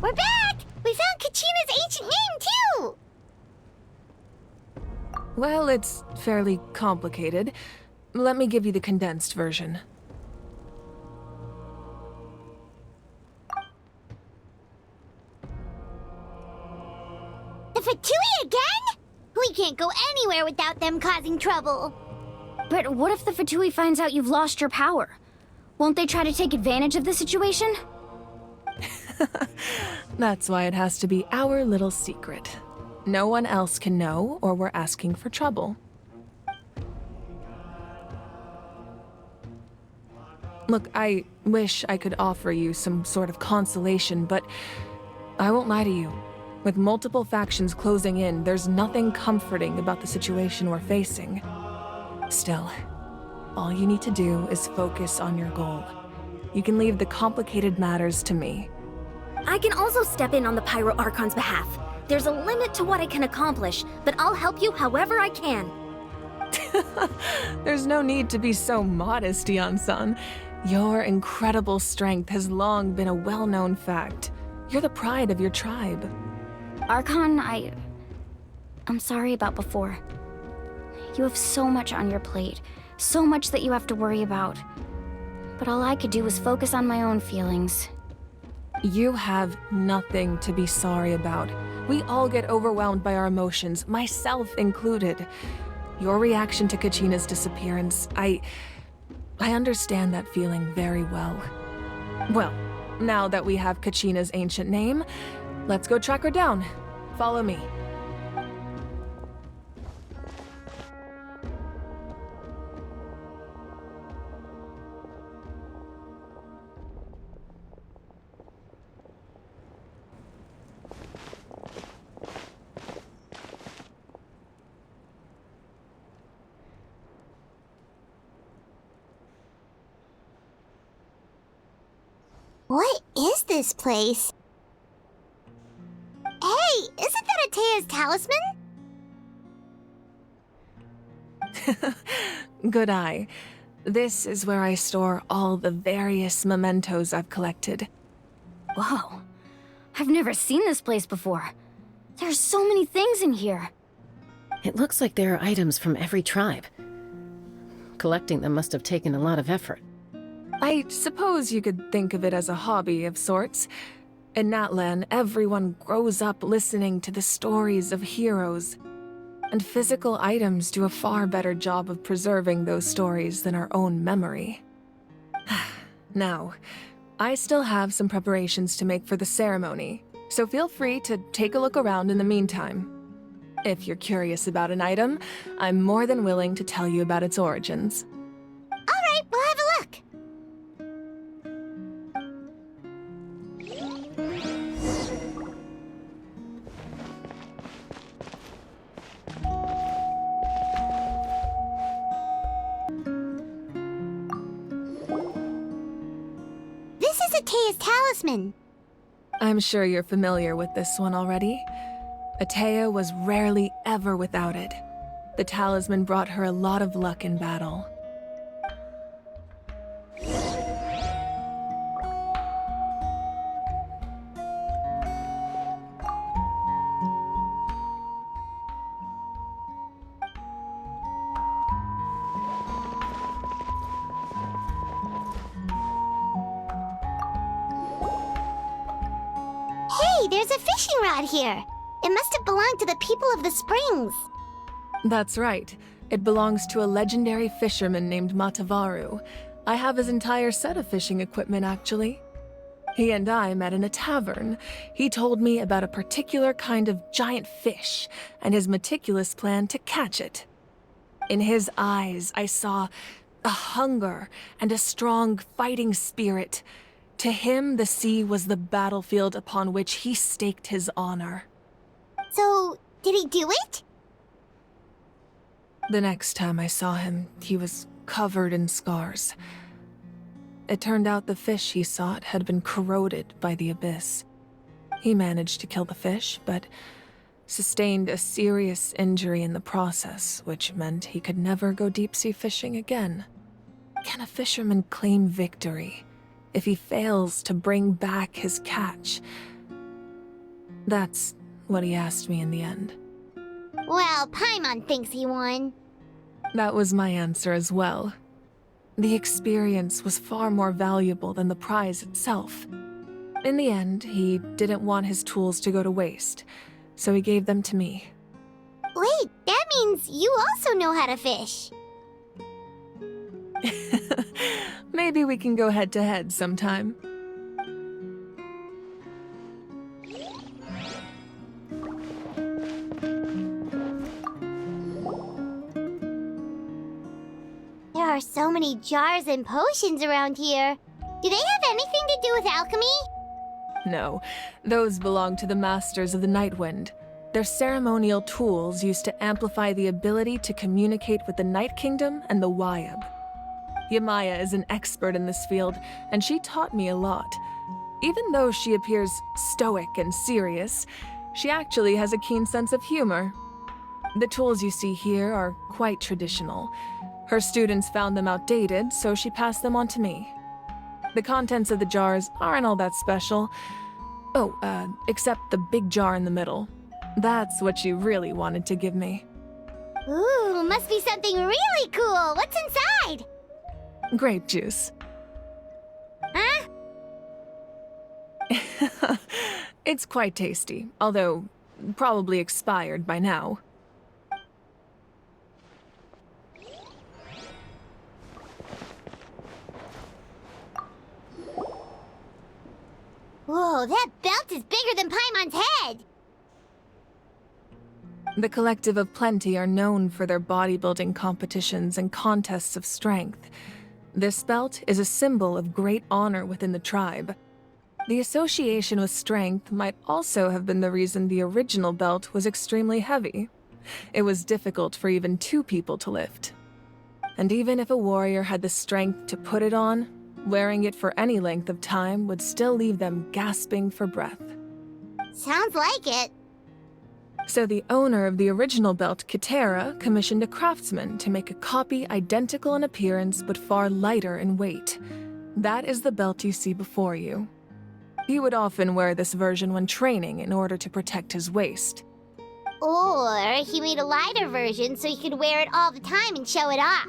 We're back! We found Kachina's ancient name, too! Well, it's fairly complicated. Let me give you the condensed version. The Fatui again? We can't go anywhere without them causing trouble. But what if the Fatui finds out you've lost your power? Won't they try to take advantage of the situation? That's why it has to be our little secret. No one else can know, or we're asking for trouble. Look, I wish I could offer you some sort of consolation, but I won't lie to you. With multiple factions closing in, there's nothing comforting about the situation we're facing. Still, all you need to do is focus on your goal. You can leave the complicated matters to me. I can also step in on the Pyro Archon's behalf. There's a limit to what I can accomplish, but I'll help you however I can. There's no need to be so modest, Yan-san. Your incredible strength has long been a well-known fact. You're the pride of your tribe. Archon, I'm sorry about before. You have so much on your plate, so much that you have to worry about. But all I could do was focus on my own feelings. You have nothing to be sorry about. We all get overwhelmed by our emotions, myself included. Your reaction to Kachina's disappearance, I understand that feeling very well. Well, now that we have Kachina's ancient name, let's go track her down. Follow me. What is this place? Hey, isn't that Atea's talisman? Good eye. This is where I store all the various mementos I've collected. Whoa. I've never seen this place before. There's so many things in here. It looks like there are items from every tribe. Collecting them must have taken a lot of effort. I suppose you could think of it as a hobby of sorts. In Natlan, everyone grows up listening to the stories of heroes. And physical items do a far better job of preserving those stories than our own memory. Now, I still have some preparations to make for the ceremony, so feel free to take a look around in the meantime. If you're curious about an item, I'm more than willing to tell you about its origins. Alright, we'll have a look. This is Atea's talisman. I'm sure you're familiar with this one already. Atea was rarely ever without it. The talisman brought her a lot of luck in battle. Hey, there's a fishing rod here. It must have belonged to the people of the springs. That's right. It belongs to a legendary fisherman named Matavaru. I have his entire set of fishing equipment, actually. He and I met in a tavern. He told me about a particular kind of giant fish and his meticulous plan to catch it. In his eyes, I saw a hunger and a strong fighting spirit. To him, the sea was the battlefield upon which he staked his honor. So, did he do it? The next time I saw him, he was covered in scars. It turned out the fish he sought had been corroded by the abyss. He managed to kill the fish, but sustained a serious injury in the process, which meant he could never go deep-sea fishing again. Can a fisherman claim victory if he fails to bring back his catch? That's what he asked me in the end. Well, Paimon thinks he won. That was my answer as well. The experience was far more valuable than the prize itself. In the end, he didn't want his tools to go to waste, so he gave them to me. Wait, that means you also know how to fish. Maybe we can go head-to-head sometime. There are so many jars and potions around here. Do they have anything to do with alchemy? No, those belong to the Masters of the Nightwind. They're ceremonial tools used to amplify the ability to communicate with the Night Kingdom and the Wyab. Yamaya is an expert in this field, and she taught me a lot. Even though she appears stoic and serious, she actually has a keen sense of humor. The tools you see here are quite traditional. Her students found them outdated, so she passed them on to me. The contents of the jars aren't all that special. Oh, except the big jar in the middle. That's what she really wanted to give me. Ooh, must be something really cool. What's inside? Grape juice. Huh? It's quite tasty, although probably expired by now. Whoa, that belt is bigger than Paimon's head! The Collective of Plenty are known for their bodybuilding competitions and contests of strength. This belt is a symbol of great honor within the tribe. The association with strength might also have been the reason the original belt was extremely heavy. It was difficult for even 2 people to lift. And even if a warrior had the strength to put it on, wearing it for any length of time would still leave them gasping for breath. Sounds like it. So the owner of the original belt, Kitera, commissioned a craftsman to make a copy identical in appearance but far lighter in weight. That is the belt you see before you. He would often wear this version when training in order to protect his waist. Or he made a lighter version so he could wear it all the time and show it off.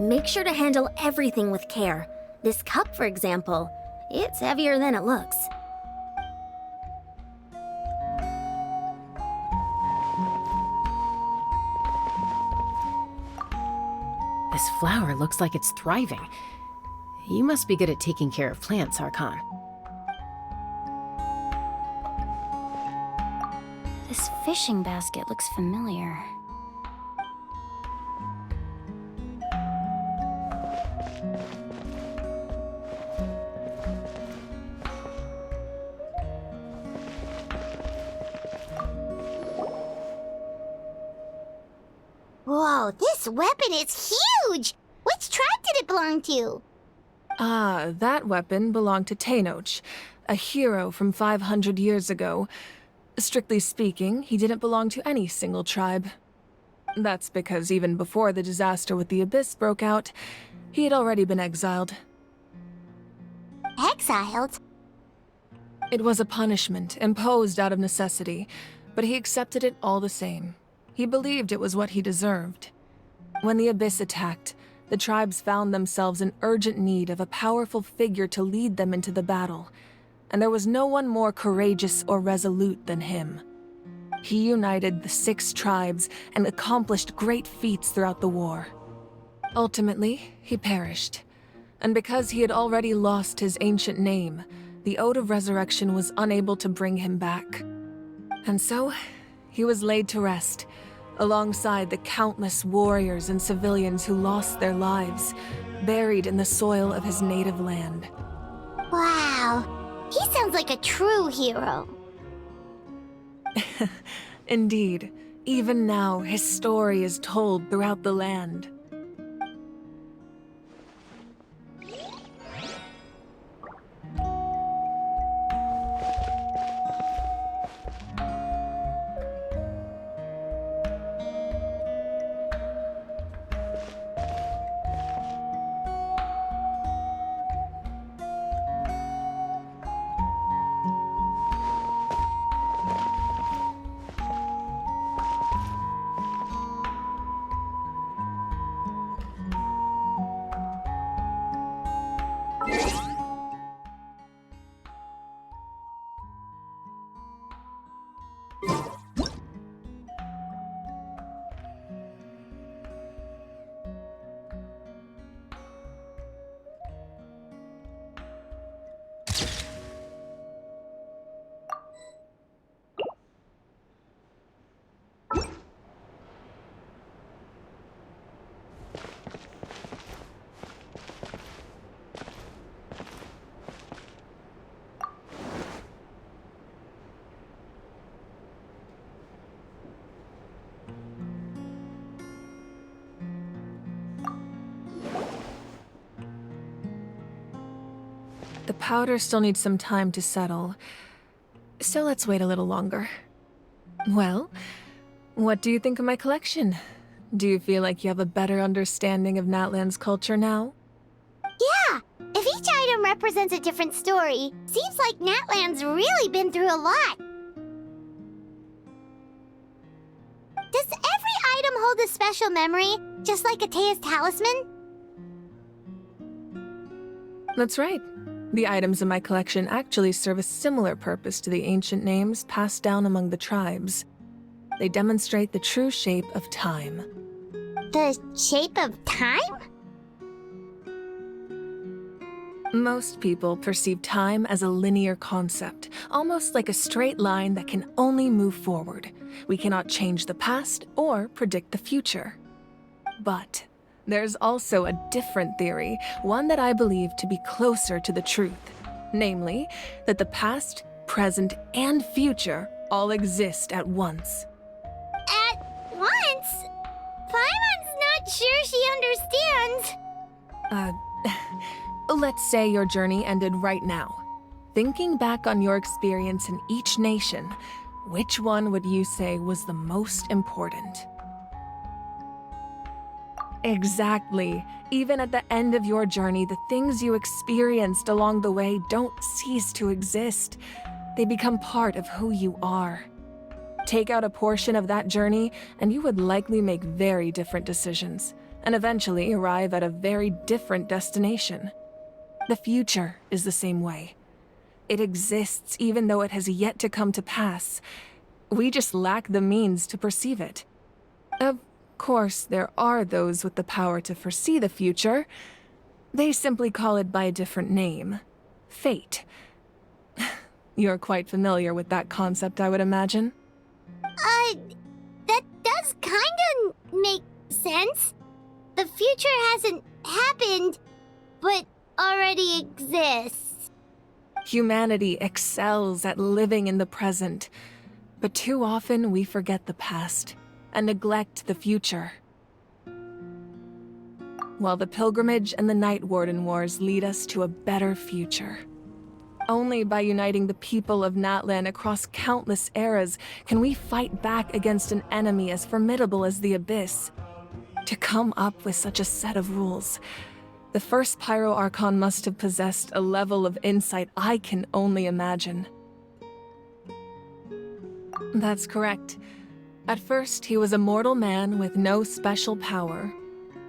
Make sure to handle everything with care. This cup, for example, it's heavier than it looks. This flower looks like it's thriving. You must be good at taking care of plants, Archon. This fishing basket looks familiar. Whoa, this weapon is huge! Which tribe did it belong to? Ah, that weapon belonged to Tenoch, a hero from 500 years ago. Strictly speaking, he didn't belong to any single tribe. That's because even before the disaster with the Abyss broke out, he had already been exiled. Exiled? It was a punishment imposed out of necessity, but he accepted it all the same. He believed it was what he deserved. When the Abyss attacked, the tribes found themselves in urgent need of a powerful figure to lead them into the battle, and there was no one more courageous or resolute than him. He united the 6 tribes and accomplished great feats throughout the war. Ultimately, he perished, and because he had already lost his ancient name, the Ode of Resurrection was unable to bring him back. And so, he was laid to rest, alongside the countless warriors and civilians who lost their lives, buried in the soil of his native land. Wow, he sounds like a true hero. Indeed, even now his story is told throughout the land. the powder still needs some time to settle. So let's wait a little longer. Well, what do you think of my collection? Do you feel like you have a better understanding of Natlan's culture now? Yeah, if each item represents a different story, seems like Natlan's really been through a lot. Does every item hold a special memory, just like Atea's talisman? That's right. The items in my collection actually serve a similar purpose to the ancient names passed down among the tribes. They demonstrate the true shape of time. The shape of time? Most people perceive time as a linear concept, almost like a straight line that can only move forward. We cannot change the past or predict the future. But there's also a different theory, one that I believe to be closer to the truth. Namely, that the past, present, and future all exist at once. At once? Paimon's not sure she understands. Let's say your journey ended right now. Thinking back on your experience in each nation, which one would you say was the most important? Exactly. Even at the end of your journey, the things you experienced along the way don't cease to exist. They become part of who you are. Take out a portion of that journey, and you would likely make very different decisions, and eventually arrive at a very different destination. The future is the same way. It exists even though it has yet to come to pass. We just lack the means to perceive it. Of course, there are those with the power to foresee the future. They simply call it by a different name. Fate. You're quite familiar with that concept, I would imagine. That does kinda make sense. The future hasn't happened, but already exists. Humanity excels at living in the present, but too often we forget the past and neglect the future. While the pilgrimage and the Night Warden Wars lead us to a better future. Only by uniting the people of Natlan across countless eras can we fight back against an enemy as formidable as the Abyss. To come up with such a set of rules, the first Pyro Archon must have possessed a level of insight I can only imagine. That's correct. At first, he was a mortal man with no special power.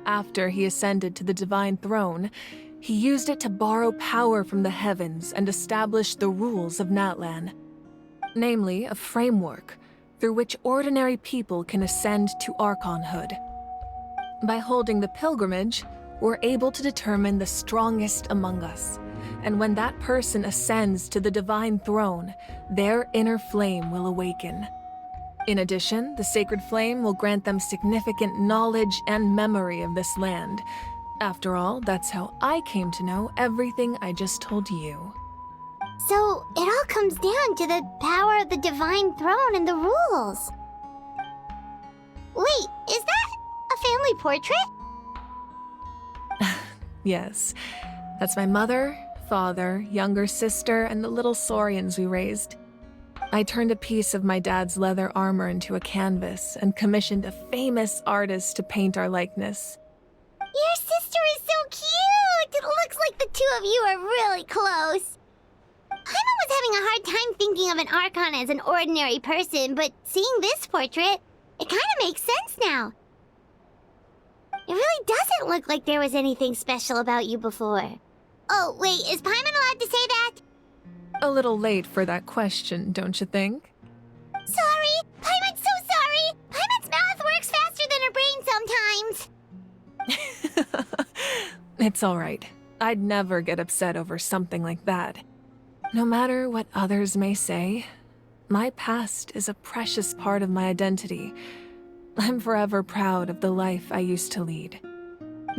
After he ascended to the Divine Throne, he used it to borrow power from the heavens and establish the rules of Natlan. Namely, a framework through which ordinary people can ascend to Archonhood. By holding the pilgrimage, we're able to determine the strongest among us. And when that person ascends to the Divine Throne, their inner flame will awaken. In addition, the Sacred Flame will grant them significant knowledge and memory of this land. After all, that's how I came to know everything I just told you. So, it all comes down to the power of the Divine Throne and the rules. Wait, is that a family portrait? Yes, that's my mother, father, younger sister, and the little saurians we raised. I turned a piece of my dad's leather armor into a canvas and commissioned a famous artist to paint our likeness. Your sister is so cute! It looks like the two of you are really close. Paimon was having a hard time thinking of an Archon as an ordinary person, but seeing this portrait, it kind of makes sense now. It really doesn't look like there was anything special about you before. Oh, wait, is Paimon allowed to say that? A little late for that question, don't you think? Sorry! Paimon's so sorry! Paimon's mouth works faster than her brain sometimes! It's all right. I'd never get upset over something like that. No matter what others may say, my past is a precious part of my identity. I'm forever proud of the life I used to lead.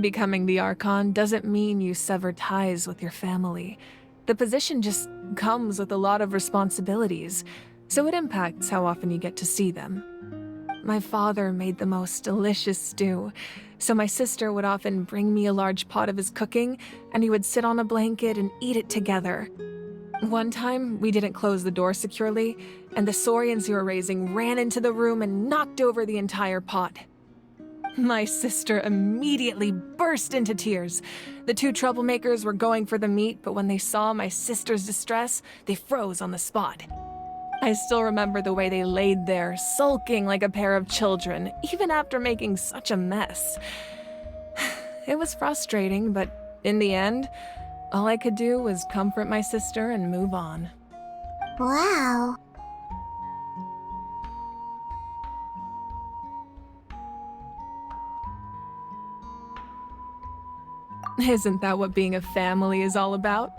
Becoming the Archon doesn't mean you sever ties with your family. The position just comes with a lot of responsibilities, so it impacts how often you get to see them. my father made the most delicious stew, so my sister would often bring me a large pot of his cooking, and we would sit on a blanket and eat it together. One time, we didn't close the door securely, and the saurians we were raising ran into the room and knocked over the entire pot. My sister immediately burst into tears. The two troublemakers were going for the meat, but when they saw my sister's distress, they froze on the spot. I still remember the way they laid there, sulking like a pair of children, even after making such a mess. It was frustrating, but in the end, all I could do was comfort my sister and move on. Wow. Isn't that what being a family is all about?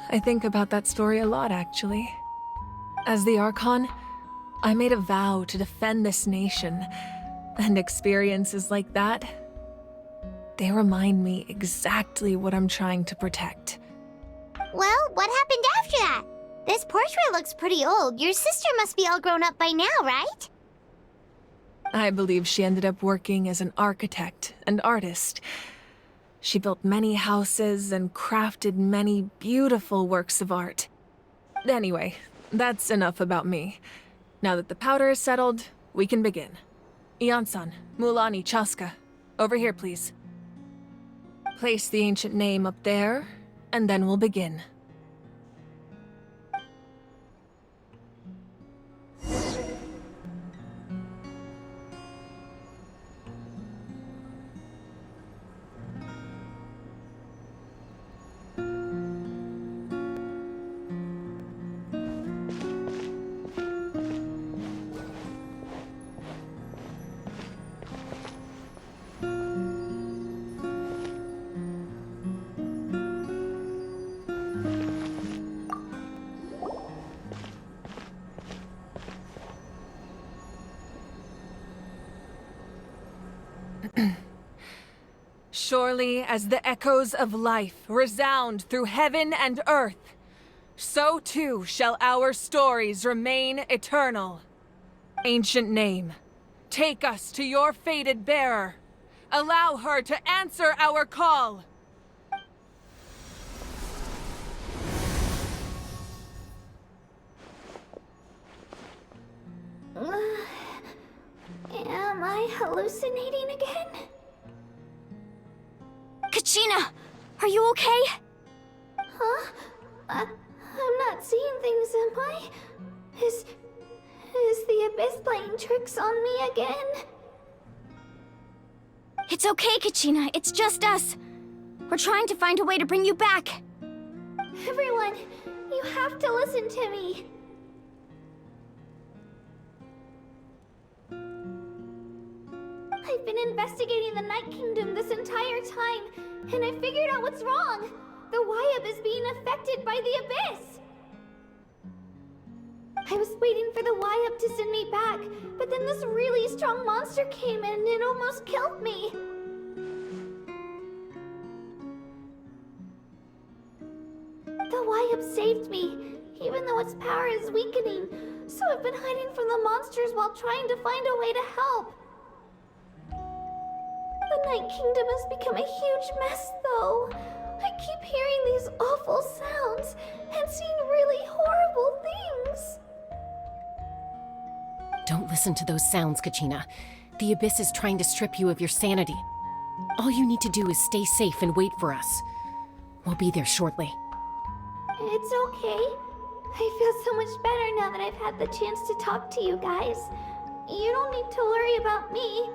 I think about that story a lot, actually. As the Archon, I made a vow to defend this nation, and experiences like that, they remind me exactly what I'm trying to protect. Well, what happened after that? This portrait looks pretty old. Your sister must be all grown up by now, right? I believe she ended up working as an architect and artist. She built many houses and crafted many beautiful works of art. Anyway, that's enough about me. Now that the powder is settled, we can begin. Ian-san, Mulani, Chaska, over here, please. Place the ancient name up there, and then we'll begin. Surely as the echoes of life resound through heaven and earth, so too shall our stories remain eternal. Ancient name, take us to your fated bearer. Allow her to answer our call. Am I hallucinating again? Kachina! Are you okay? Huh? I'm not seeing things, am I? Is the Abyss playing tricks on me again? It's okay, Kachina. It's just us. We're trying to find a way to bring you back. Everyone, you have to listen to me. I've been investigating the Night Kingdom this entire time, and I figured out what's wrong. The Wyab is being affected by the Abyss. I was waiting for the Wyab to send me back, but then this really strong monster came in and it almost killed me. The Wyab saved me, even though its power is weakening, so I've been hiding from the monsters while trying to find a way to help. The Night Kingdom has become a huge mess, though. I keep hearing these awful sounds and seeing really horrible things. Don't listen to those sounds, Kachina. The Abyss is trying to strip you of your sanity. All you need to do is stay safe and wait for us. We'll be there shortly. It's okay. I feel so much better now that I've had the chance to talk to you guys. You don't need to worry about me.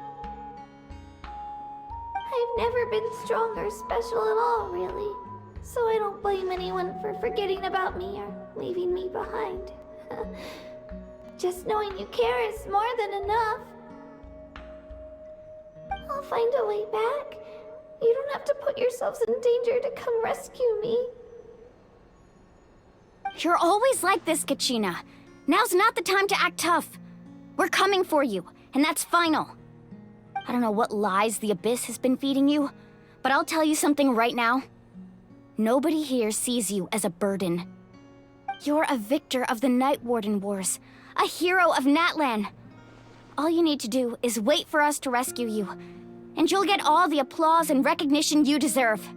I've never been strong or special at all, really. So I don't blame anyone for forgetting about me or leaving me behind. Just knowing you care is more than enough. I'll find a way back. You don't have to put yourselves in danger to come rescue me. You're always like this, Kachina. Now's not the time to act tough. We're coming for you, and that's final. I don't know what lies the Abyss has been feeding you, but I'll tell you something right now. Nobody here sees you as a burden. You're a victor of the Night Warden Wars, a hero of Natlan. All you need to do is wait for us to rescue you, and you'll get all the applause and recognition you deserve.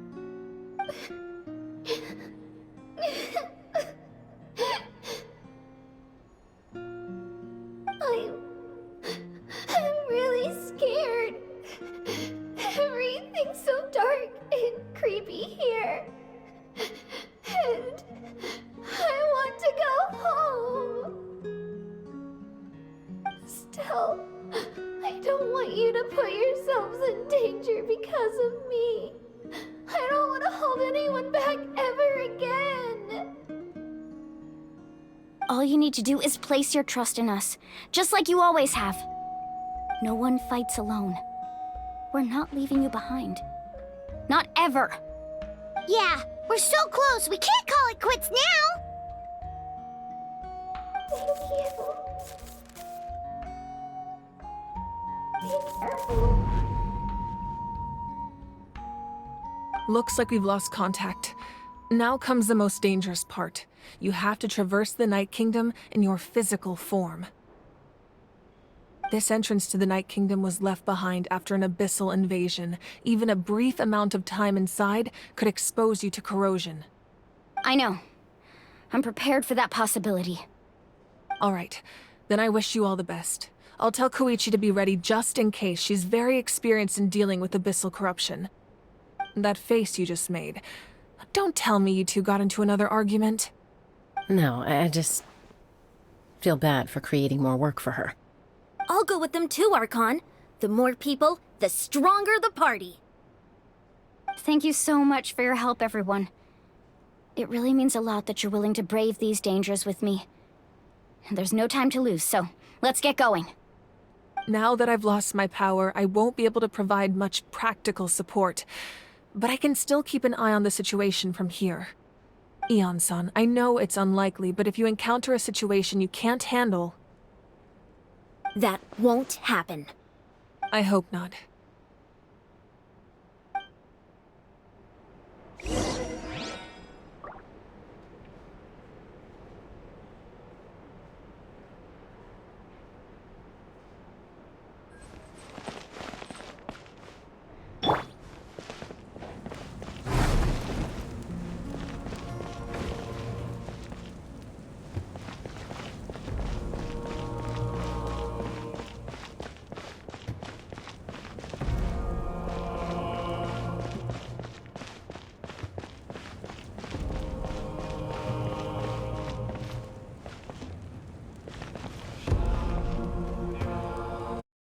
I'm really scared. Everything's so dark and creepy here. And I want to go home. Still, I don't want you to put yourselves in danger because of me. I don't want to hold anyone back ever again. All you need to do is place your trust in us, just like you always have. No one fights alone. We're not leaving you behind. Not ever. Yeah, we're so close. We can't call it quits now. Thank you. Be careful. Looks like we've lost contact. Now comes the most dangerous part. You have to traverse the Night Kingdom in your physical form. This entrance to the Night Kingdom was left behind after an abyssal invasion. Even a brief amount of time inside could expose you to corrosion. I know. I'm prepared for that possibility. All right, then I wish you all the best. I'll tell Koichi to be ready just in case. She's very experienced in dealing with abyssal corruption. That face you just made. Don't tell me you two got into another argument. No, I just feel bad for creating more work for her. I'll go with them too, Archon. The more people, the stronger the party. Thank you so much for your help, everyone. It really means a lot that you're willing to brave these dangers with me. And there's no time to lose, so let's get going. Now that I've lost my power, I won't be able to provide much practical support. But I can still keep an eye on the situation from here. Eon-san, I know it's unlikely, but if you encounter a situation you can't handle... That won't happen. I hope not.